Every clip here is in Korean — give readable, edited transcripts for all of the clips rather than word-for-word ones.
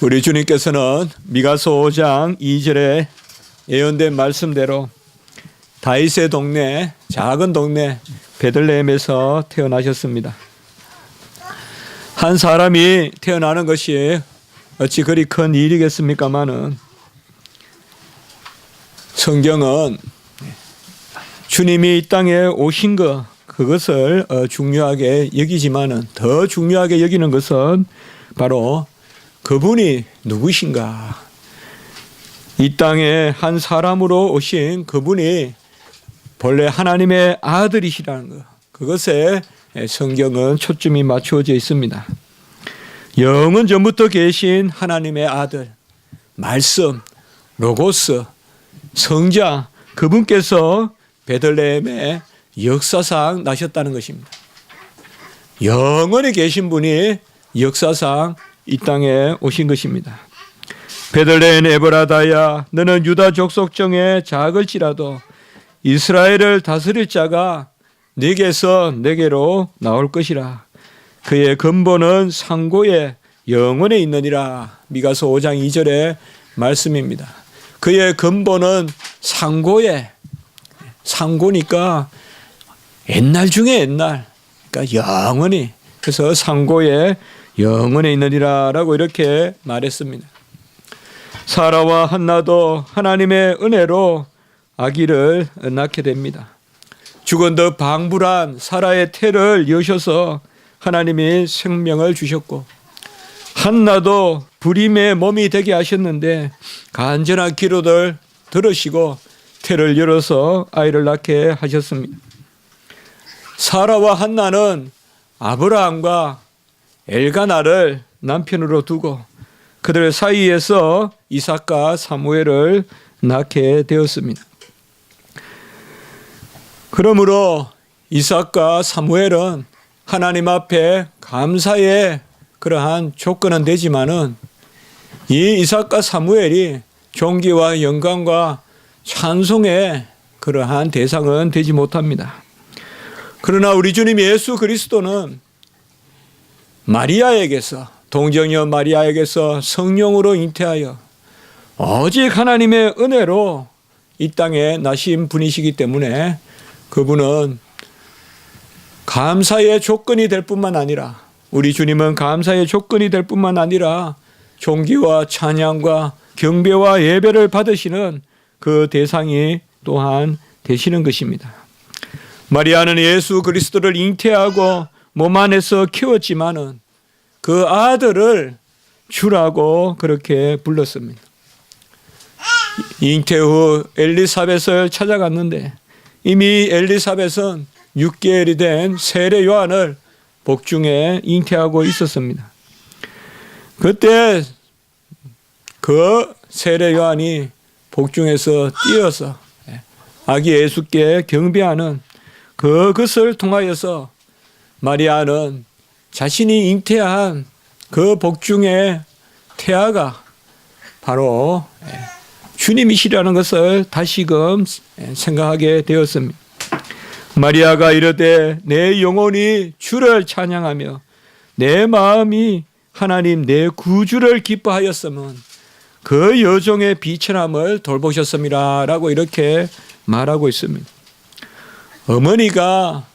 우리 주님께서는 미가서 5장 2절에 예언된 말씀대로 다윗의 동네, 작은 동네 베들레헴에서 태어나셨습니다. 한 사람이 태어나는 것이 어찌 그리 큰 일이겠습니까마는 성경은 주님이 이 땅에 오신 것, 그것을 중요하게 여기지만은 더 중요하게 여기는 것은 바로 그분이 누구신가? 이 땅에 한 사람으로 오신 그분이 본래 하나님의 아들이시라는 것, 그것에 성경은 초점이 맞추어져 있습니다. 영원 전부터 계신 하나님의 아들, 말씀, 로고스, 성자, 그분께서 베들레헴에 역사상 나셨다는 것입니다. 영원히 계신 분이 역사상 이 땅에 오신 것입니다. 베들레헴 에브라다야, 너는 유다 족속 중에 작을지라도 이스라엘을 다스릴 자가 네게서 내게로 나올 것이라. 그의 근본은 상고에 영원에 있느니라. 미가서 5장 2절의 말씀입니다. 그의 근본은 상고에, 상고니까 옛날 중에 옛날, 그러니까 영원히, 그래서 상고에 영원에 있느니라 라고 이렇게 말했습니다. 사라와 한나도 하나님의 은혜로 아기를 낳게 됩니다. 죽은 듯 방불한 사라의 태를 여셔서 하나님이 생명을 주셨고, 한나도 불임의 몸이 되게 하셨는데 간절한 기도를 들으시고 태를 열어서 아이를 낳게 하셨습니다. 사라와 한나는 아브라함과 엘가나를 남편으로 두고 그들 사이에서 이삭과 사무엘을 낳게 되었습니다. 그러므로 이삭과 사무엘은 하나님 앞에 감사의 그러한 조건은 되지만은 이 이삭과 사무엘이 존귀와 영광과 찬송의 그러한 대상은 되지 못합니다. 그러나 우리 주님 예수 그리스도는 마리아에게서, 동정녀 마리아에게서 성령으로 잉태하여 오직 하나님의 은혜로 이 땅에 나신 분이시기 때문에 그분은 감사의 조건이 될 뿐만 아니라, 우리 주님은 감사의 조건이 될 뿐만 아니라 존귀와 찬양과 경배와 예배를 받으시는 그 대상이 또한 되시는 것입니다. 마리아는 예수 그리스도를 잉태하고 몸 안에서 키웠지만은 그 아들을 주라고 그렇게 불렀습니다. 잉태 후 엘리사벳을 찾아갔는데 이미 엘리사벳은 6개월이 된 세례 요한을 복중에 잉태하고 있었습니다. 그때 그 세례 요한이 복중에서 뛰어서 아기 예수께 경배하는 그것을 통하여서 마리아는 자신이 잉태한 그 복중의 태아가 바로 주님이시라는 것을 다시금 생각하게 되었습니다. 마리아가 이르되 내 영혼이 주를 찬양하며 내 마음이 하나님 내 구주를 기뻐하였으면 그 여종의 비천함을 돌보셨습니다 라고 이렇게 말하고 있습니다. 어머니가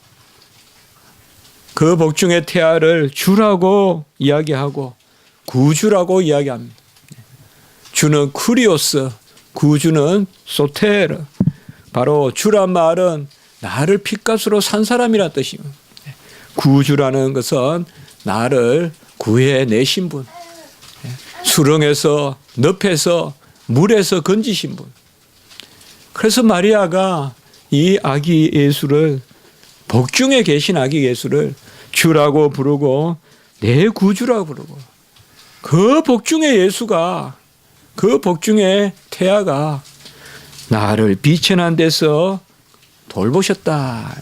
그 복중의 태아를 주라고 이야기하고 구주라고 이야기합니다. 주는 쿠리오스, 구주는 소테르. 바로 주란 말은 나를 핏값으로 산 사람이란 뜻입니다. 구주라는 것은 나를 구해내신 분, 수렁에서 늪에서 물에서 건지신 분. 그래서 마리아가 이 아기 예수를, 복중에 계신 아기 예수를 주라고 부르고 내 구주라고 부르고, 그 복중의 예수가, 그 복중의 태아가 나를 비천한 데서 돌보셨다,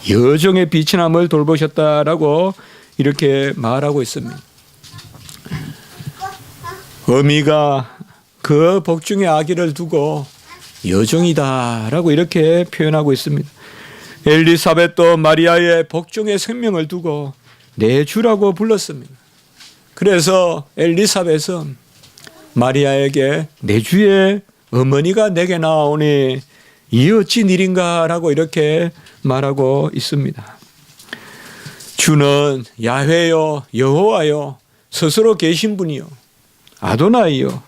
여종의 비천함을 돌보셨다라고 이렇게 말하고 있습니다. 어미가 그 복중의 아기를 두고 여종이다라고 이렇게 표현하고 있습니다. 엘리사벳도 마리아의 복중의 생명을 두고 내 주라고 불렀습니다. 그래서 엘리사벳은 마리아에게 내 주의 어머니가 내게 나오니 이 어찌 일인가라고 이렇게 말하고 있습니다. 주는 야훼요 여호와요 스스로 계신 분이요 아도나이요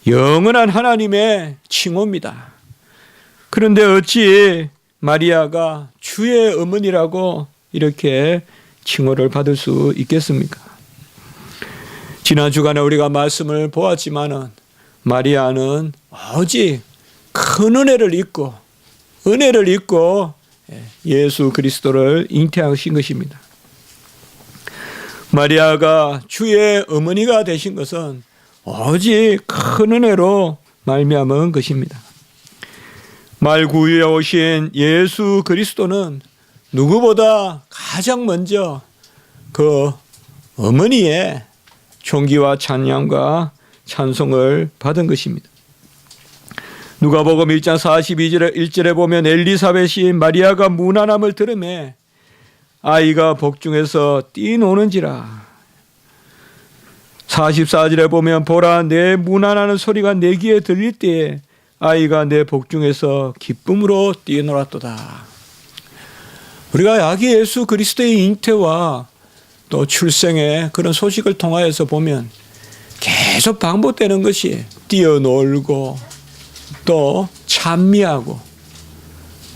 영원한 하나님의 칭호입니다. 그런데 어찌 마리아가 주의 어머니라고 이렇게 칭호를 받을 수 있겠습니까? 지난 주간에 우리가 말씀을 보았지만은 마리아는 오직 큰 은혜를 입고 예수 그리스도를 잉태하신 것입니다. 마리아가 주의 어머니가 되신 것은 오직 큰 은혜로 말미암은 것입니다. 말구유에 오신 예수 그리스도는 누구보다 가장 먼저 그 어머니의 존귀와 찬양과 찬송을 받은 것입니다. 누가복음 1장 42절에 1절에 보면 엘리사벳이 마리아가 무난함을 들으매 아이가 복중에서 뛰노는지라. 44절에 보면 보라 내 무난하는 소리가 내 귀에 들릴 때에 아이가 내 복중에서 기쁨으로 뛰어놀았도다. 우리가 아기 예수 그리스도의 잉태와 또 출생의 그런 소식을 통하여서 보면 계속 반복되는 것이 뛰어놀고 또 찬미하고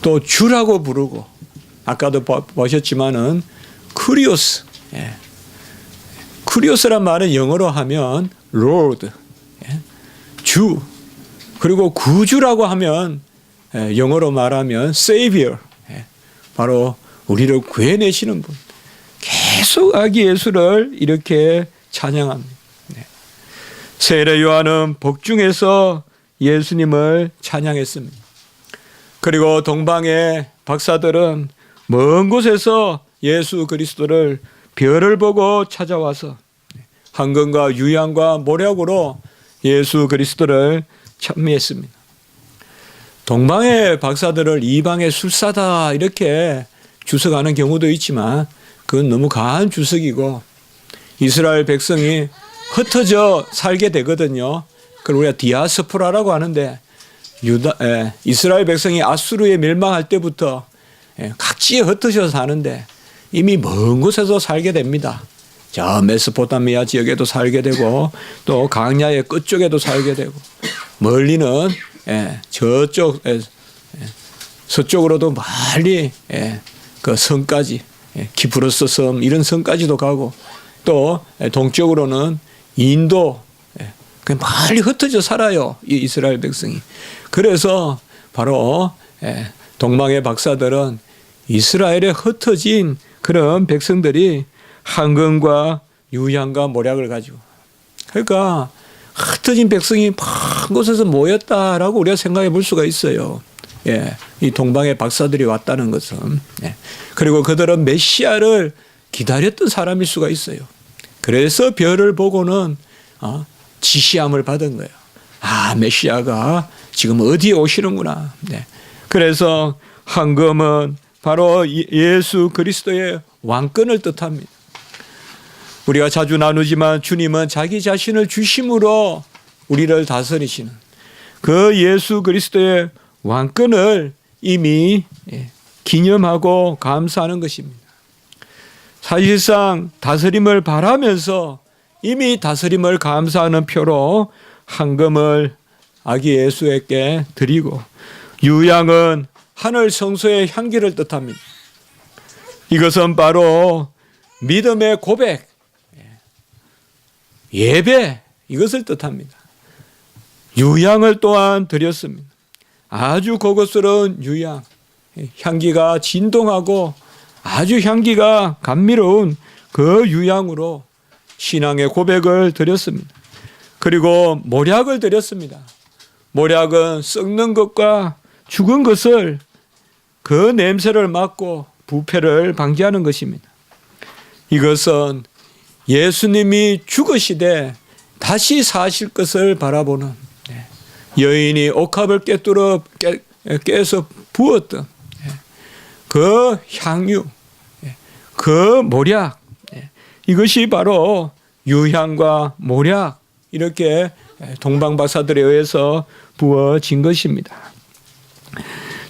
또 주라고 부르고 아까도 보셨지만은 쿠리오스, 쿠리오스란 말은 영어로 하면 Lord, 주, 그리고 구주라고 하면 영어로 말하면 Savior, 바로 우리를 구해내시는 분. 계속 아기 예수를 이렇게 찬양합니다. 세례 요한은 복중에서 예수님을 찬양했습니다. 그리고 동방의 박사들은 먼 곳에서 예수 그리스도를 별을 보고 찾아와서 황금과 유향과 모략으로 예수 그리스도를 찬미했습니다. 동방의 박사들을 이방의 술사다 이렇게 주석하는 경우도 있지만 그건 너무 과한 주석이고 이스라엘 백성이 흩어져 살게 되거든요. 그걸 우리가 디아스포라라고 하는데 이스라엘 백성이 아수르에 멸망할 때부터 각지에 흩어져 사는데 이미 먼 곳에서 살게 됩니다. 저 메소포타미아 지역에도 살게 되고 또 강야의 끝쪽에도 살게 되고 멀리는 저쪽 서쪽으로도 멀리 그 성까지 키프로스 섬 이런 섬까지도 가고 또 동쪽으로는 인도 멀리 흩어져 살아요. 이 이스라엘 백성이. 그래서 바로 동방의 박사들은 이스라엘에 흩어진 그런 백성들이 황금과 유향과 모략을 가지고 그러니까 흩어진 백성이 한 곳에서 모였다라고 우리가 생각해 볼 수가 있어요. 이 동방의 박사들이 왔다는 것은. 그리고 그들은 메시아를 기다렸던 사람일 수가 있어요. 그래서 별을 보고는 지시함을 받은 거예요. 아, 메시아가 지금 어디에 오시는구나. 그래서 황금은 바로 예수 그리스도의 왕권을 뜻합니다. 우리가 자주 나누지만 주님은 자기 자신을 주심으로 우리를 다스리시는 그 예수 그리스도의 왕권을 이미 기념하고 감사하는 것입니다. 사실상 다스림을 바라면서 이미 다스림을 감사하는 표로 황금을 아기 예수에게 드리고 유향은 하늘 성소의 향기를 뜻합니다. 이것은 바로 믿음의 고백, 예배 이것을 뜻합니다. 유향을 또한 드렸습니다. 아주 고급스러운 유향, 향기가 진동하고 아주 향기가 감미로운 그 유향으로 신앙의 고백을 드렸습니다. 그리고 모략을 드렸습니다. 모략은 썩는 것과 죽은 것을 그 냄새를 맡고 부패를 방지하는 것입니다. 이것은 예수님이 죽으시되 다시 사실 것을 바라보는 여인이 옥합을 깨서 부었던 그 향유, 그 모략 이것이 바로 유향과 모략 이렇게 동방 박사들에 의해서 부어진 것입니다.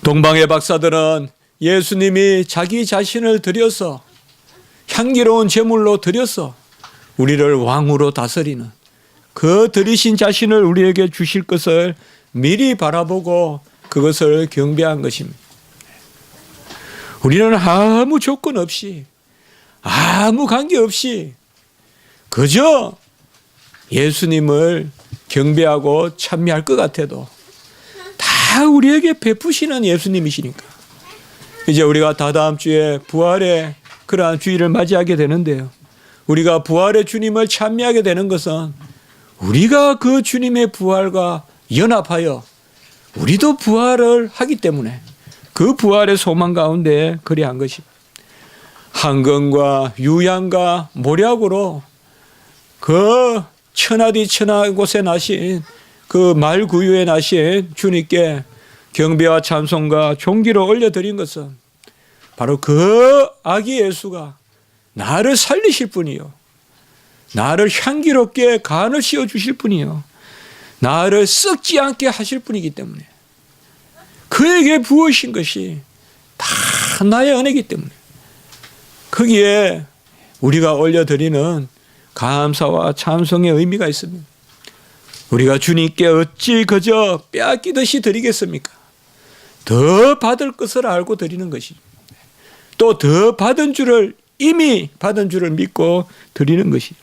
동방의 박사들은 예수님이 자기 자신을 드려서 향기로운 제물로 드려서 우리를 왕으로 다스리는 그 드리신 자신을 우리에게 주실 것을 미리 바라보고 그것을 경배한 것입니다. 우리는 아무 조건 없이 아무 관계 없이 그저 예수님을 경배하고 찬미할 것 같아도 다 우리에게 베푸시는 예수님이시니까 이제 우리가 다다음 주에 부활의 그러한 주일을 맞이하게 되는데요. 우리가 부활의 주님을 찬미하게 되는 것은 우리가 그 주님의 부활과 연합하여 우리도 부활을 하기 때문에 그 부활의 소망 가운데 그리한 것입니다. 황금과 유향과 모략으로 그 천하디 천하 곳에 나신 그 말구유에 나신 주님께 경배와 찬송과 존귀를 올려드린 것은 바로 그 아기 예수가 나를 살리실 분이요, 나를 향기롭게 간을 씌워 주실 분이요, 나를 썩지 않게 하실 분이기 때문에 그에게 부으신 것이 다 나의 은혜이기 때문에 거기에 우리가 올려드리는 감사와 찬송의 의미가 있습니다. 우리가 주님께 어찌 그저 빼앗기듯이 드리겠습니까? 더 받을 것을 알고 드리는 것이, 또 더 받은 줄을 이미 받은 줄을 믿고 드리는 것이.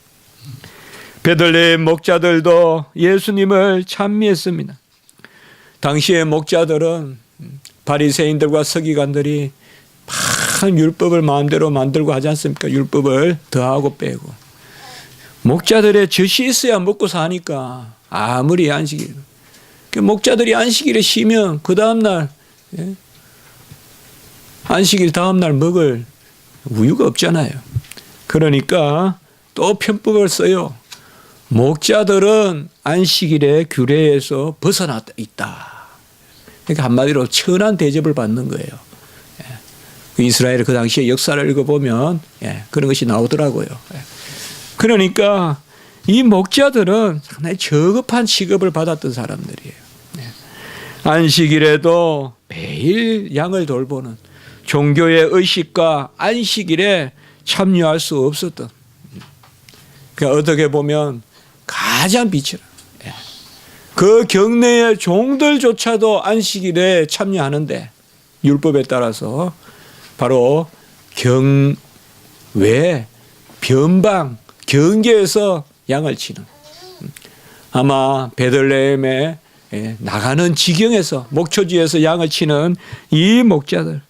베들레헴 목자들도 예수님을 찬미했습니다. 당시의 목자들은 바리새인들과 서기관들이 막 율법을 마음대로 만들고 하지 않습니까? 율법을 더하고 빼고. 목자들의 젖이 있어야 먹고 사니까 아무리 안식일. 목자들이 안식일에 쉬면 그 다음날 안식일 다음날 먹을 우유가 없잖아요. 그러니까 또 편법을 써요. 목자들은 안식일의 규례에서 벗어나 있다. 그러니까 한마디로 천한 대접을 받는 거예요. 이스라엘 그 당시의 역사를 읽어보면 그런 것이 나오더라고요. 그러니까 이 목자들은 상당히 저급한 취급을 받았던 사람들이에요. 안식일에도 매일 양을 돌보는 종교의 의식과 안식일에 참여할 수 없었던, 그러니까 어떻게 보면 가장 빛이라. 그 경내의 종들조차도 안식일에 참여하는데 율법에 따라서 바로 경외, 변방, 경계에서 양을 치는, 아마 베들레헴에 나가는 지경에서 목초지에서 양을 치는 이 목자들,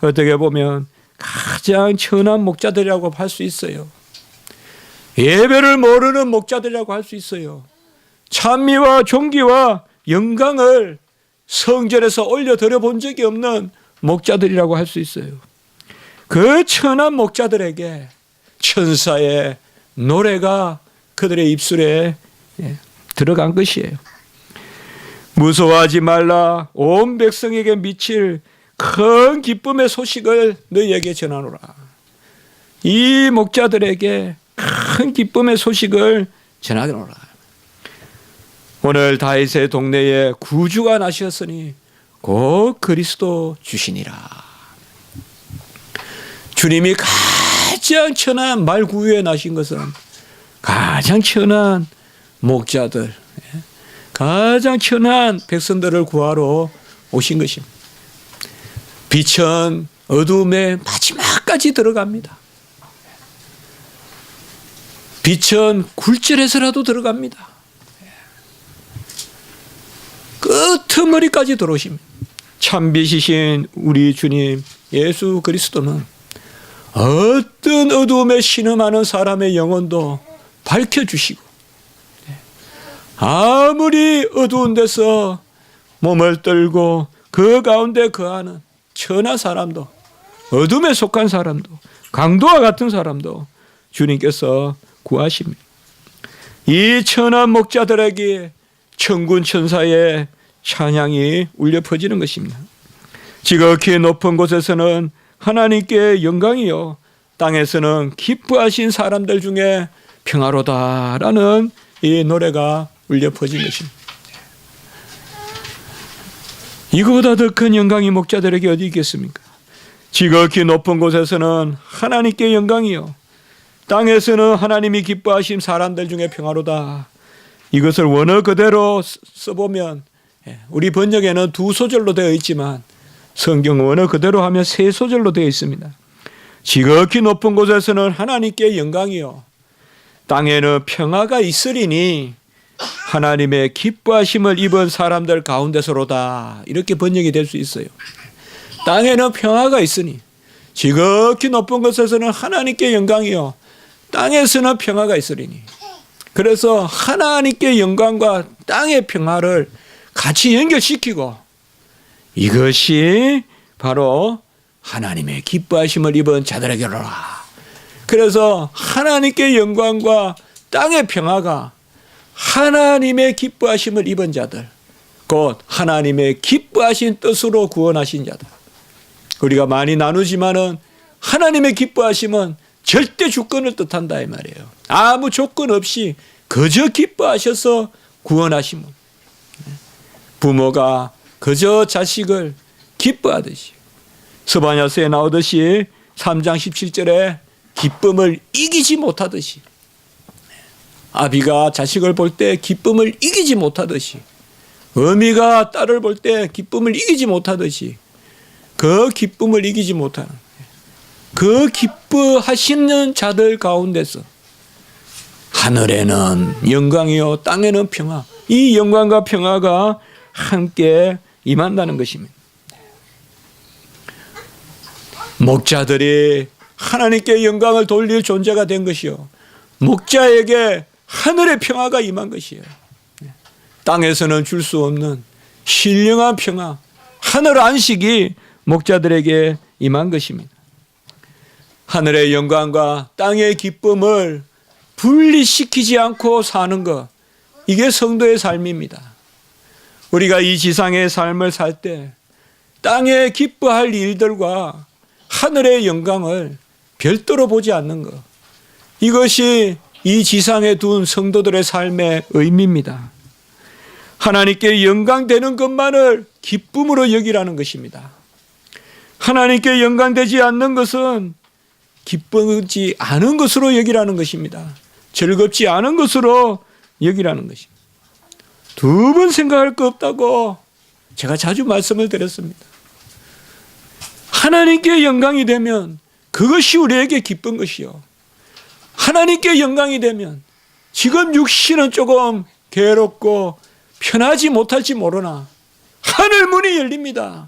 어떻게 보면 가장 천한 목자들이라고 할 수 있어요. 예배를 모르는 목자들이라고 할 수 있어요. 찬미와 존귀와 영광을 성전에서 올려드려 본 적이 없는 목자들이라고 할 수 있어요. 그 천한 목자들에게 천사의 노래가 그들의 입술에 들어간 것이에요. 무서워하지 말라. 온 백성에게 미칠 큰 기쁨의 소식을 너희에게 전하노라. 이 목자들에게 큰 기쁨의 소식을 전하노라. 오늘 다윗의 동네에 구주가 나셨으니 곧 그리스도 주시니라. 주님이 가장 천한 말구유에 나신 것은 가장 천한 목자들, 가장 천한 백성들을 구하러 오신 것입니다. 빛은 어둠의 마지막까지 들어갑니다. 빛은 굴절해서라도 들어갑니다. 끄트머리까지 들어오십니다. 참빛이신 우리 주님 예수 그리스도는 어떤 어두움에 신음하는 사람의 영혼도 밝혀주시고, 아무리 어두운 데서 몸을 떨고 그 가운데 거하는 천한 사람도, 어둠에 속한 사람도, 강도와 같은 사람도 주님께서 구하십니다. 이 천한 목자들에게 천군 천사의 찬양이 울려 퍼지는 것입니다. 지극히 높은 곳에서는 하나님께 영광이요, 땅에서는 기뻐하신 사람들 중에 평화로다라는 이 노래가 울려 퍼진 것입니다. 이거보다 더 큰 영광이 목자들에게 어디 있겠습니까? 지극히 높은 곳에서는 하나님께 영광이요, 땅에서는 하나님이 기뻐하심 사람들 중에 평화로다. 이것을 원어 그대로 써보면 우리 번역에는 2소절로 되어 있지만 성경 원어 그대로 하면 3소절로 되어 있습니다. 지극히 높은 곳에서는 하나님께 영광이요, 땅에는 평화가 있으리니 하나님의 기뻐하심을 입은 사람들 가운데서로다. 이렇게 번역이 될 수 있어요. 땅에는 평화가 있으니, 지극히 높은 곳에서는 하나님께 영광이요, 땅에서는 평화가 있으리니. 그래서 하나님께 영광과 땅의 평화를 같이 연결시키고, 이것이 바로 하나님의 기뻐하심을 입은 자들에게로라. 그래서 하나님께 영광과 땅의 평화가 하나님의 기뻐하심을 입은 자들, 곧 하나님의 기뻐하신 뜻으로 구원하신 자들. 우리가 많이 나누지만은 하나님의 기뻐하심은 절대 주권을 뜻한다 이 말이에요. 아무 조건 없이 그저 기뻐하셔서 구원하심은, 부모가 그저 자식을 기뻐하듯이, 스바냐서에 나오듯이 3장 17절에 기쁨을 이기지 못하듯이, 아비가 자식을 볼 때 기쁨을 이기지 못하듯이, 어미가 딸을 볼 때 기쁨을 이기지 못하듯이, 그 기쁨을 이기지 못하는, 그 기뻐하시는 자들 가운데서 하늘에는 영광이요 땅에는 평화, 이 영광과 평화가 함께 임한다는 것입니다. 목자들이 하나님께 영광을 돌릴 존재가 된 것이요, 목자에게 하늘의 평화가 임한 것이에요. 땅에서는 줄 수 없는 신령한 평화, 하늘 안식이 목자들에게 임한 것입니다. 하늘의 영광과 땅의 기쁨을 분리시키지 않고 사는 것, 이게 성도의 삶입니다. 우리가 이 지상의 삶을 살 때 땅에 기뻐할 일들과 하늘의 영광을 별도로 보지 않는 것, 이것이 이 지상에 둔 성도들의 삶의 의미입니다. 하나님께 영광되는 것만을 기쁨으로 여기라는 것입니다. 하나님께 영광되지 않는 것은 기쁘지 않은 것으로 여기라는 것입니다. 즐겁지 않은 것으로 여기라는 것입니다. 두 번 생각할 거 없다고 제가 자주 말씀을 드렸습니다. 하나님께 영광이 되면 그것이 우리에게 기쁜 것이요, 하나님께 영광이 되면 지금 육신은 조금 괴롭고 편하지 못할지 모르나 하늘 문이 열립니다.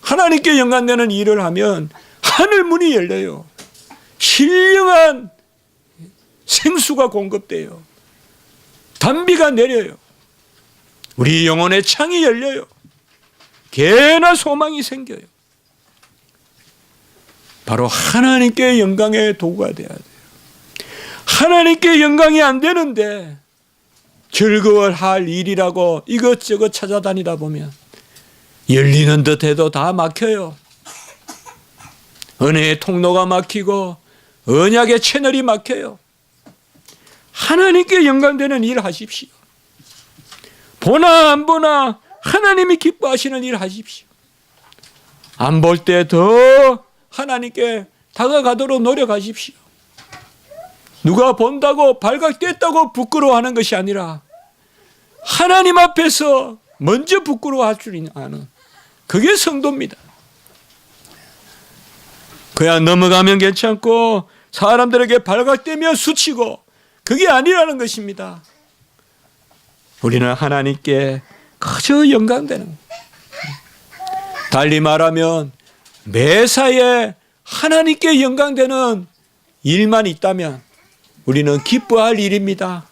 하나님께 영광되는 일을 하면 하늘 문이 열려요. 신령한 생수가 공급돼요. 단비가 내려요. 우리 영혼의 창이 열려요. 개나 소망이 생겨요. 바로 하나님께 영광의 도구가 돼야 돼요. 하나님께 영광이 안 되는데 즐거워할 일이라고 이것저것 찾아다니다 보면 열리는 듯 해도 다 막혀요. 은혜의 통로가 막히고 언약의 채널이 막혀요. 하나님께 영광되는 일 하십시오. 보나 안 보나 하나님이 기뻐하시는 일 하십시오. 안 볼 때 더 하나님께 다가가도록 노력하십시오. 누가 본다고 발각됐다고 부끄러워하는 것이 아니라 하나님 앞에서 먼저 부끄러워할 줄 아는, 그게 성도입니다. 그냥 넘어가면 괜찮고 사람들에게 발각되면 수치고, 그게 아니라는 것입니다. 우리는 하나님께 그저 영광되는 것. 달리 말하면 매사에 하나님께 영광되는 일만 있다면 우리는 기뻐할 일입니다.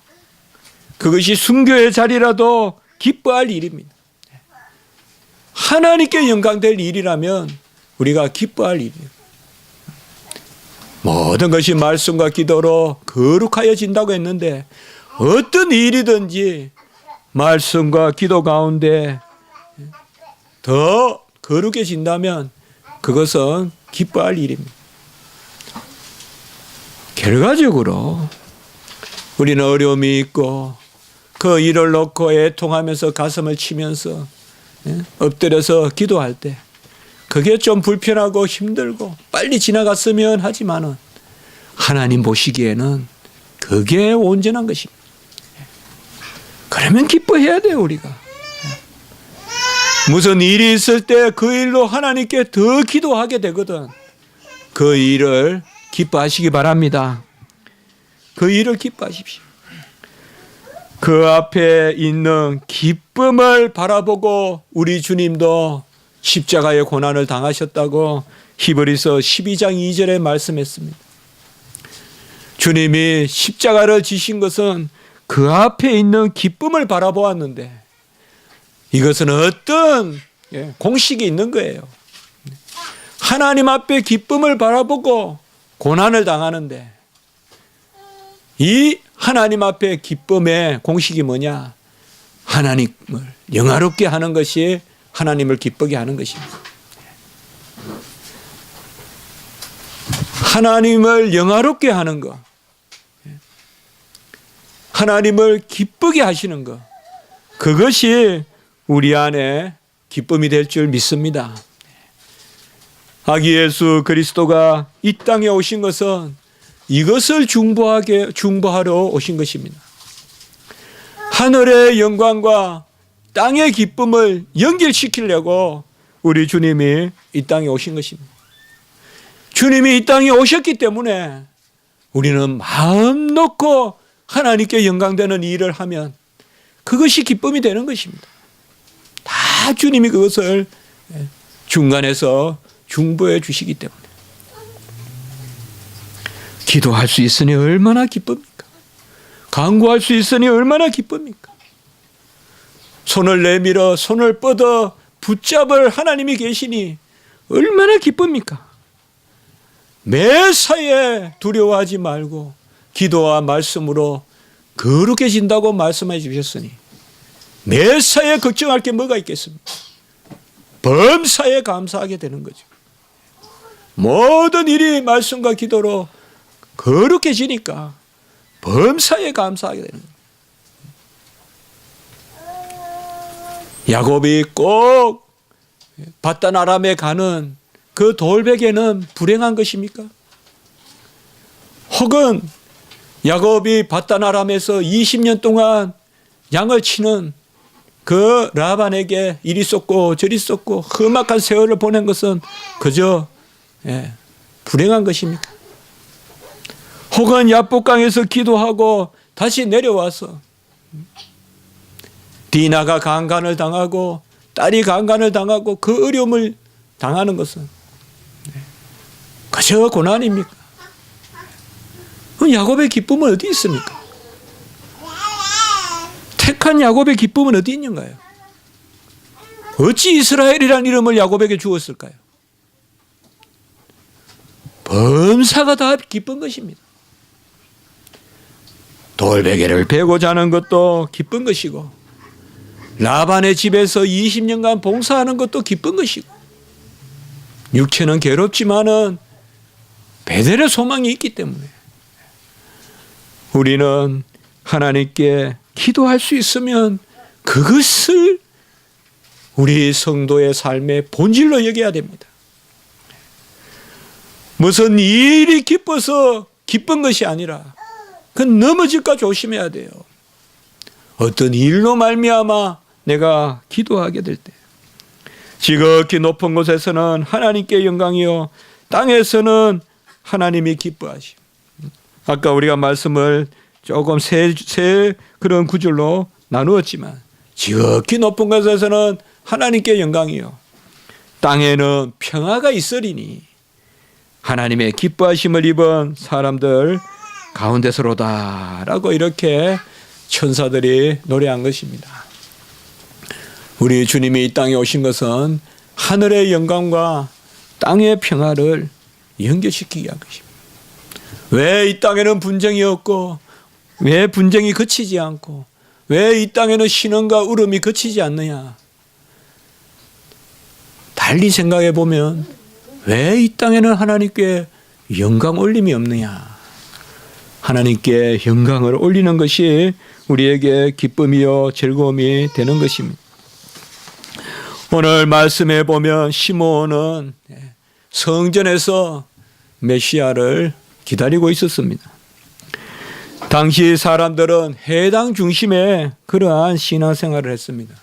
그것이 순교의 자리라도 기뻐할 일입니다. 하나님께 영광될 일이라면 우리가 기뻐할 일이에요. 모든 것이 말씀과 기도로 거룩하여진다고 했는데 어떤 일이든지 말씀과 기도 가운데 더 거룩해진다면 그것은 기뻐할 일입니다. 결과적으로 우리는 어려움이 있고 그 일을 놓고 애통하면서 가슴을 치면서 엎드려서 기도할 때 그게 좀 불편하고 힘들고 빨리 지나갔으면 하지만은 하나님 보시기에는 그게 온전한 것입니다. 그러면 기뻐해야 돼요, 우리가. 무슨 일이 있을 때 그 일로 하나님께 더 기도하게 되거든. 그 일을 기뻐하시기 바랍니다. 그 일을 기뻐하십시오. 그 앞에 있는 기쁨을 바라보고 우리 주님도 십자가의 고난을 당하셨다고 히브리서 12장 2절에 말씀했습니다. 주님이 십자가를 지신 것은 그 앞에 있는 기쁨을 바라보았는데 이것은 어떤 공식이 있는 거예요. 하나님 앞에 기쁨을 바라보고 고난을 당하는데 이 하나님 앞에 기쁨의 공식이 뭐냐? 하나님을 영화롭게 하는 것이 하나님을 기쁘게 하는 것입니다. 하나님을 영화롭게 하는 것, 하나님을 기쁘게 하시는 것, 그것이 우리 안에 기쁨이 될 줄 믿습니다. 아기 예수 그리스도가 이 땅에 오신 것은 이것을 중보하러 오신 것입니다. 하늘의 영광과 땅의 기쁨을 연결시키려고 우리 주님이 이 땅에 오신 것입니다. 주님이 이 땅에 오셨기 때문에 우리는 마음 놓고 하나님께 영광되는 일을 하면 그것이 기쁨이 되는 것입니다. 다 주님이 그것을 중간에서 중보해 주시기 때문에 기도할 수 있으니 얼마나 기쁩니까? 간구할 수 있으니 얼마나 기쁩니까? 손을 내밀어 손을 뻗어 붙잡을 하나님이 계시니 얼마나 기쁩니까? 매사에 두려워하지 말고 기도와 말씀으로 거룩해진다고 말씀해 주셨으니 매사에 걱정할 게 뭐가 있겠습니까? 범사에 감사하게 되는 거죠. 모든 일이 말씀과 기도로 거룩해지니까 범사에 감사하게 되는 거예요. 야곱이 꼭 바단 아람에 가는 그 돌베개는 불행한 것입니까? 혹은 야곱이 바단 아람에서 20년 동안 양을 치는 그 라반에게 이리 쏟고 저리 쏟고 험악한 세월을 보낸 것은 그저 불행한 것입니까? 혹은 야복강에서 기도하고 다시 내려와서 디나가 강간을 당하고 딸이 강간을 당하고 그 어려움을 당하는 것은 그저 고난입니까? 야곱의 기쁨은 어디 있습니까? 택한 야곱의 기쁨은 어디 있는가요? 어찌 이스라엘이라는 이름을 야곱에게 주었을까요? 범사가 다 기쁜 것입니다. 돌베개를 베고 자는 것도 기쁜 것이고 라반의 집에서 20년간 봉사하는 것도 기쁜 것이고 육체는 괴롭지만은 베델의 소망이 있기 때문에 우리는 하나님께 기도할 수 있으면 그것을 우리 성도의 삶의 본질로 여겨야 됩니다. 무슨 일이 기뻐서 기쁜 것이 아니라 그건 넘어질까 조심해야 돼요. 어떤 일로 말미암아 내가 기도하게 될 때 지극히 높은 곳에서는 하나님께 영광이요 땅에서는 하나님이 기뻐하시오. 아까 우리가 말씀을 조금 세 그런 구절로 나누었지만 지극히 높은 곳에서는 하나님께 영광이요 땅에는 평화가 있으리니 하나님의 기뻐하심을 입은 사람들 가운데서로다라고 이렇게 천사들이 노래한 것입니다. 우리 주님이 이 땅에 오신 것은 하늘의 영광과 땅의 평화를 연결시키기 위한 것입니다. 왜 이 땅에는 분쟁이 없고 왜 분쟁이 그치지 않고 왜 이 땅에는 신음과 울음이 그치지 않느냐? 달리 생각해 보면 왜 이 땅에는 하나님께 영광 올림이 없느냐? 하나님께 영광을 올리는 것이 우리에게 기쁨이요 즐거움이 되는 것입니다. 오늘 말씀에 보면 시므온은 성전에서 메시아를 기다리고 있었습니다. 당시 사람들은 해당 중심의 그러한 신앙생활을 했습니다.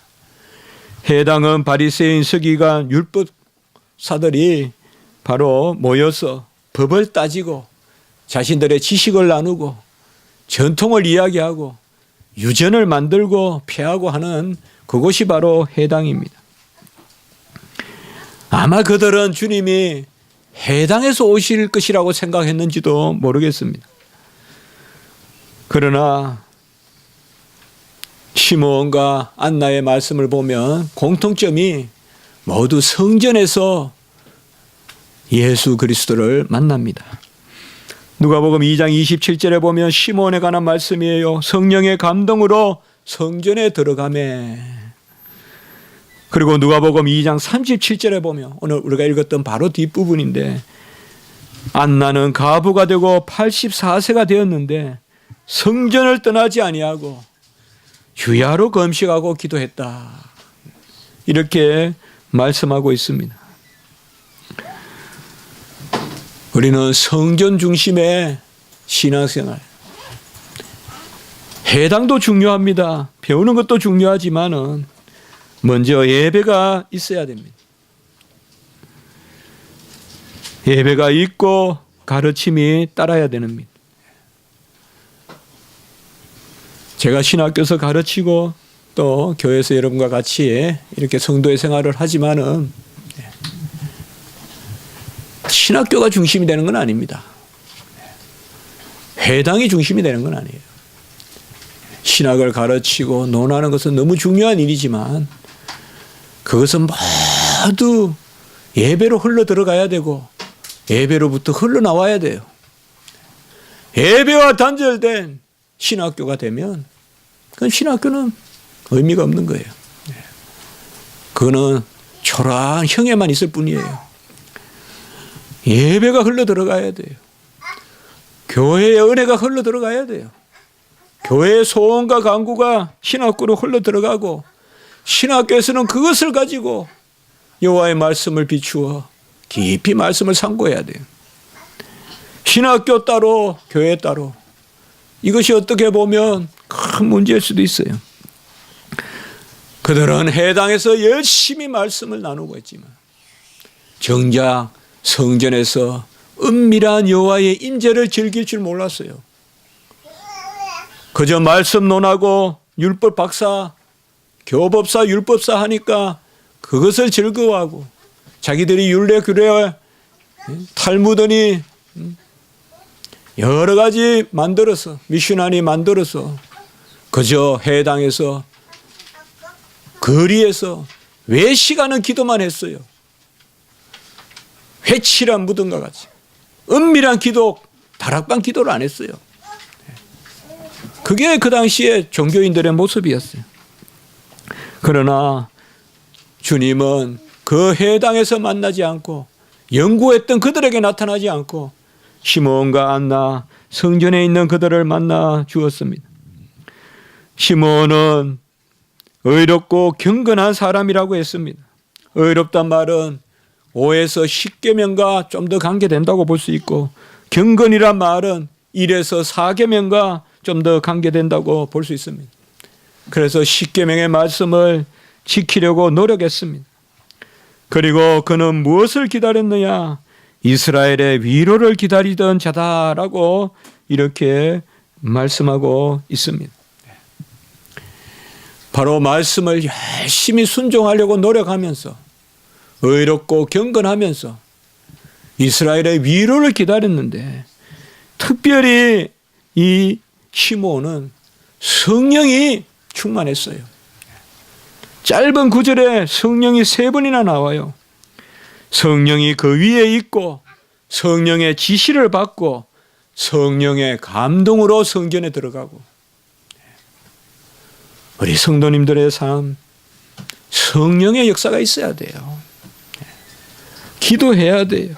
해당은 바리새인 서기관 율법사들이 바로 모여서 법을 따지고 자신들의 지식을 나누고 전통을 이야기하고 유전을 만들고 폐하고 하는 그곳이 바로 해당입니다. 아마 그들은 주님이 해당에서 오실 것이라고 생각했는지도 모르겠습니다. 그러나 시므온과 안나의 말씀을 보면 공통점이 모두 성전에서 예수 그리스도를 만납니다. 누가복음 2장 27절에 보면 시므온에 관한 말씀이에요. 성령의 감동으로 성전에 들어가매. 그리고 누가복음 2장 37절에 보면 오늘 우리가 읽었던 바로 뒷부분인데 안나는 과부가 되고 84세가 되었는데 성전을 떠나지 아니하고 주야로 금식하고 기도했다. 이렇게 말씀하고 있습니다. 우리는 성전 중심의 신앙생활. 해당도 중요합니다. 배우는 것도 중요하지만은 먼저 예배가 있어야 됩니다. 예배가 있고 가르침이 따라야 됩니다. 제가 신학교에서 가르치고 또 교회에서 여러분과 같이 이렇게 성도의 생활을 하지만은 신학교가 중심이 되는 건 아닙니다. 회당이 중심이 되는 건 아니에요. 신학을 가르치고 논하는 것은 너무 중요한 일이지만 그것은 모두 예배로 흘러 들어가야 되고 예배로부터 흘러나와야 돼요. 예배와 단절된 신학교가 되면 그건 신학교는 의미가 없는 거예요. 그거는 초라한 형에만 있을 뿐이에요. 예배가 흘러 들어가야 돼요. 교회의 은혜가 흘러 들어가야 돼요. 교회의 소원과 간구가 신학교로 흘러 들어가고 신학교에서는 그것을 가지고 여호와의 말씀을 비추어 깊이 말씀을 상고해야 돼요. 신학교 따로 교회 따로 이것이 어떻게 보면 큰 문제일 수도 있어요. 그들은 해당에서 열심히 말씀을 나누고 있지만 정작 성전에서 은밀한 여호와의 임재를 즐길 줄 몰랐어요. 그저 말씀 논하고 율법 박사, 교법사, 율법사 하니까 그것을 즐거워하고 자기들이 율례, 규례, 탈무드니 여러 가지 만들어서 미션하니 만들어서 그저 해당에서 거리에서 외식하는 기도만 했어요. 회칠한 무덤과 같이 은밀한 기도, 다락방 기도를 안 했어요. 그게 그 당시에 종교인들의 모습이었어요. 그러나 주님은 그 해당에서 만나지 않고 연구했던 그들에게 나타나지 않고 시므온과 안나 성전에 있는 그들을 만나 주었습니다. 시므온은 의롭고 경건한 사람이라고 했습니다. 의롭단 말은 5에서 10계명과 좀 더 관계된다고 볼 수 있고 경건이란 말은 1에서 4계명과 좀 더 관계된다고 볼 수 있습니다. 그래서 10계명의 말씀을 지키려고 노력했습니다. 그리고 그는 무엇을 기다렸느냐? 이스라엘의 위로를 기다리던 자다라고 이렇게 말씀하고 있습니다. 바로 말씀을 열심히 순종하려고 노력하면서 의롭고 경건하면서 이스라엘의 위로를 기다렸는데 특별히 이 시므온은 성령이 충만했어요. 짧은 구절에 성령이 3번이나 나와요. 성령이 그 위에 있고 성령의 지시를 받고 성령의 감동으로 성전에 들어가고 우리 성도님들의 삶 성령의 역사가 있어야 돼요. 기도해야 돼요.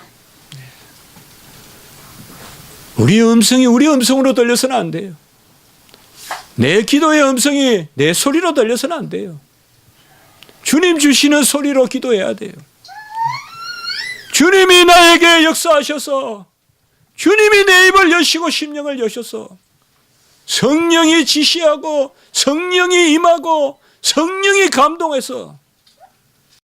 우리 음성이 우리 음성으로 들려서는 안 돼요. 내 기도의 음성이 내 소리로 들려서는 안 돼요. 주님 주시는 소리로 기도해야 돼요. 주님이 나에게 역사하셔서, 주님이 내 입을 여시고 심령을 여셔서 성령이 지시하고 성령이 임하고 성령이 감동해서